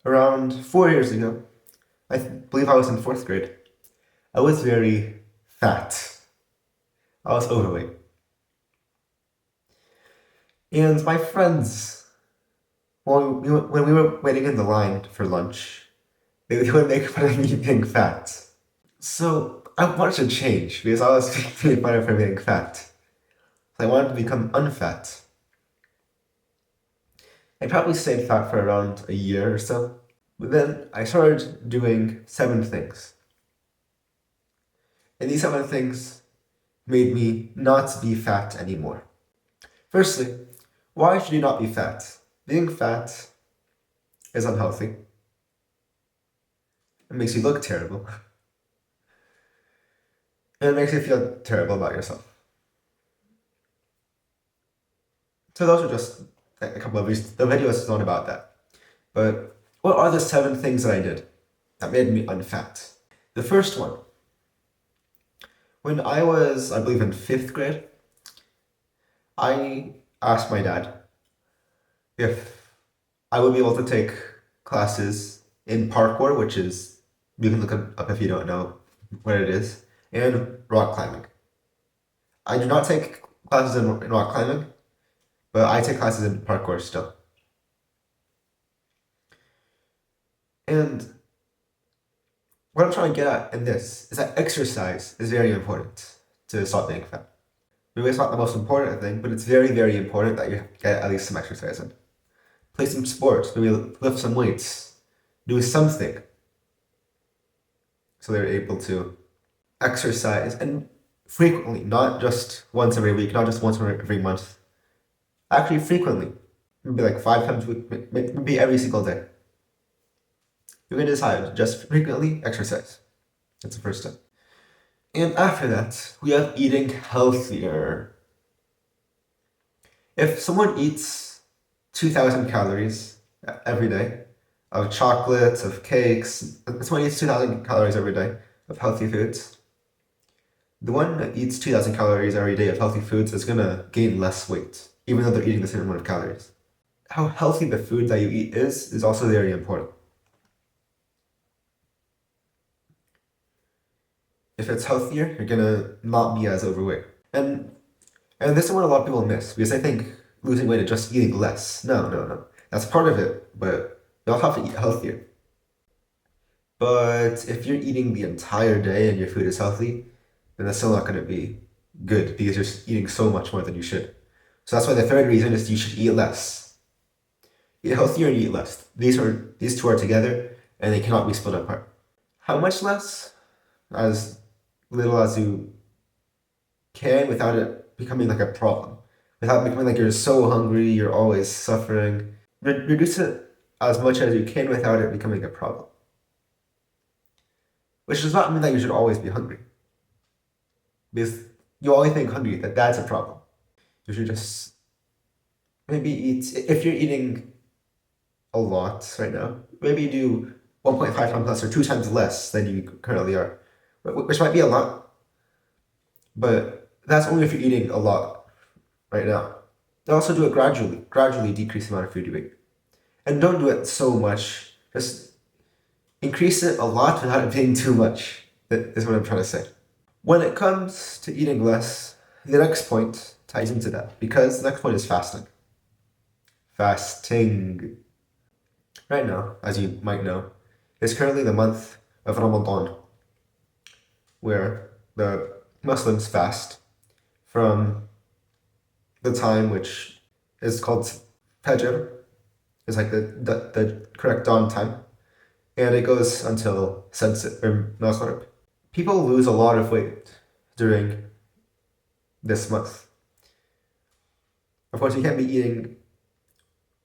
Around 4 years ago, I believe I was in fourth grade, I was very fat. I was overweight. And my friends, when we were waiting in the line for lunch, they would make fun of me being fat. So I wanted to change because I was being fun of being fat. So I wanted to become unfat. I probably stayed fat for around a year or so. But then I started doing 7 things. And these 7 things made me not be fat anymore. Firstly, why should you not be fat? Being fat is unhealthy. It makes you look terrible. And it makes you feel terrible about yourself. So those are just a couple of reasons. The video is not about that. But what are the 7 things that I did that made me unfat? The first one, when I was, I believe, in fifth grade, I asked my dad if I would be able to take classes in parkour, which is, you can look it up if you don't know what it is, and rock climbing. I do not take classes in rock climbing, but I take classes in parkour still. And what I'm trying to get at in this is that exercise is very important to stop being fat. Maybe it's not the most important thing, but it's very, very important that you get at least some exercise in. Play some sports, maybe lift some weights, do something so they're able to exercise, and frequently, not just once every week, not just once every month, actually frequently, maybe like 5 times a week, maybe every single day. You can decide just frequently exercise. That's the first step. And after that, we have eating healthier. If someone eats 2,000 calories every day of chocolates, of cakes, if someone eats 2,000 calories every day of healthy foods, the one that eats 2,000 calories every day of healthy foods is going to gain less weight, even though they're eating the same amount of calories. How healthy the food that you eat is also very important. If it's healthier, you're gonna not be as overweight. And this is what a lot of people miss, because they think losing weight is just eating less. No. That's part of it, but you also have to eat healthier. But if you're eating the entire day and your food is healthy, then that's still not gonna be good because you're eating so much more than you should. So that's why the third reason is you should eat less. Eat healthier and eat less. These two are together and they cannot be split apart. How much less? As little as you can without it becoming like a problem. Without becoming like you're so hungry, you're always suffering. Reduce it as much as you can without it becoming a problem. Which does not mean that you should always be hungry. Because you always think hungry, that's a problem. You should just maybe eat, if you're eating a lot right now, maybe do 1.5 times less or 2 times less than you currently are. Which might be a lot, but that's only if you're eating a lot right now. And also do it gradually decrease the amount of food you eat. And don't do it so much, just increase it a lot without it being too much, that is what I'm trying to say. When it comes to eating less, the next point ties into that, because the next point is fasting. Fasting. Right now, as you might know, is currently the month of Ramadan, where the Muslims fast from the time which is called Fajr, is like the correct dawn time, and it goes until sunset or Maghrib. People lose a lot of weight during this month. Of course, you can't be eating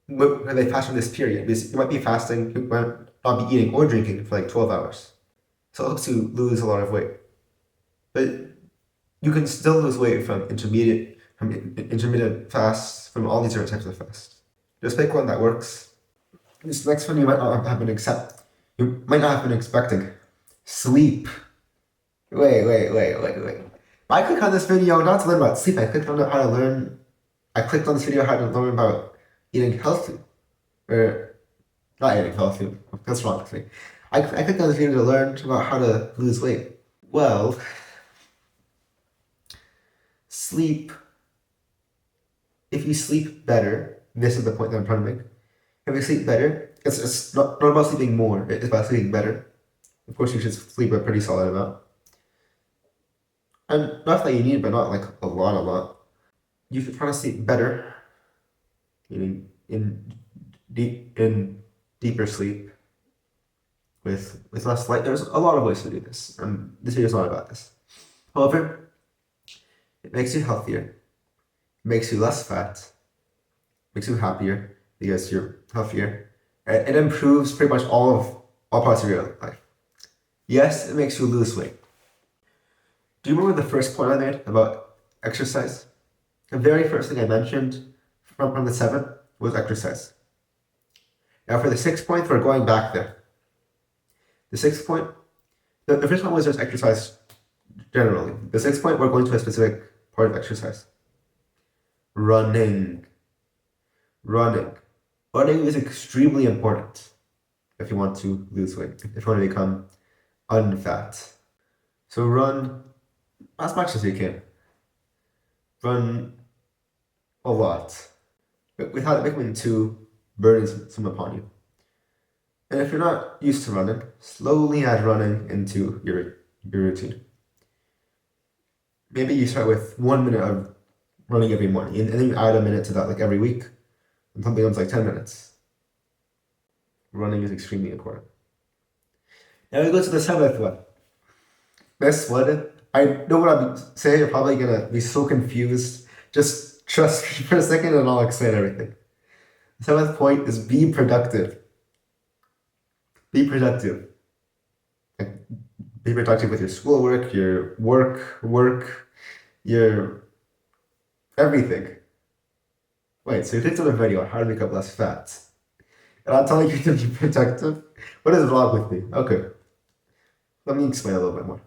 when they fast from this period, because you might be fasting, you might not be eating or drinking for like 12 hours. So it helps you lose a lot of weight. But you can still lose weight from intermittent fasts, from all these different types of fasts. Just pick one that works. This next one you might not have been expecting. Sleep. Wait. I clicked on this video not to learn about sleep. I clicked on this video how to learn about eating healthy. Or Not eating healthy. That's wrong with me. I clicked on this video to learn about how to lose weight. Well, sleep. If you sleep better, this is the point that I'm trying to make. If you sleep better, it's not about sleeping more, it's about sleeping better. Of course, you should sleep a pretty solid amount. And not that you need, but not like a lot. You should try to sleep better, meaning in deeper sleep with less light. There's a lot of ways to do this, and this video is not about this. However, it makes you healthier, makes you less fat, makes you happier because you're healthier. It improves pretty much all parts of your life. Yes, it makes you lose weight. Do you remember the first point I made about exercise? The very first thing I mentioned from the 7 was exercise. Now for the 6th point, we're going back there. The 6th point, the first one was just exercise generally. The 6th point, we're going to a specific part of exercise. Running. Running is extremely important if you want to lose weight, if you want to become unfat. So run as much as you can. Run a lot, but without it becoming too burdensome upon you. And if you're not used to running, slowly add running into your routine. Maybe you start with 1 minute of running every morning, and then you add a minute to that like every week, and something becomes like 10 minutes. Running is extremely important. Now we go to the 7th one. This one, I know what I'm saying, you're probably gonna be so confused. Just trust me for a second and I'll explain everything. The 7th point is be productive. Be productive. Like, be productive with your schoolwork, your work, your everything. Wait, so you clicked on a video on how to become less fat. And I'm telling you to be productive? What is wrong with me? Okay. Let me explain a little bit more.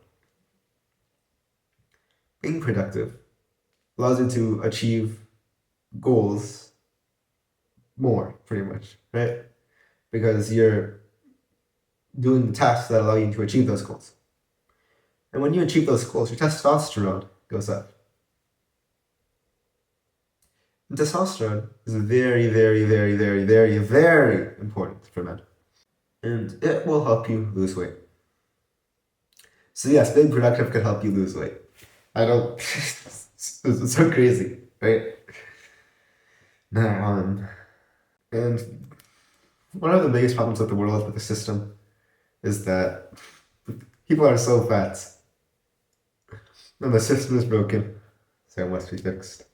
Being productive allows you to achieve goals more, pretty much, right? Because you're doing the tasks that allow you to achieve those goals. And when you achieve those goals, your testosterone goes up. And testosterone is very, very, very, very, very, very important for men. And it will help you lose weight. So yes, being productive can help you lose weight. I don't... it's so crazy, right? And one of the biggest problems with the world, with the system, is that people are so fat. And the system is broken, so it must be fixed.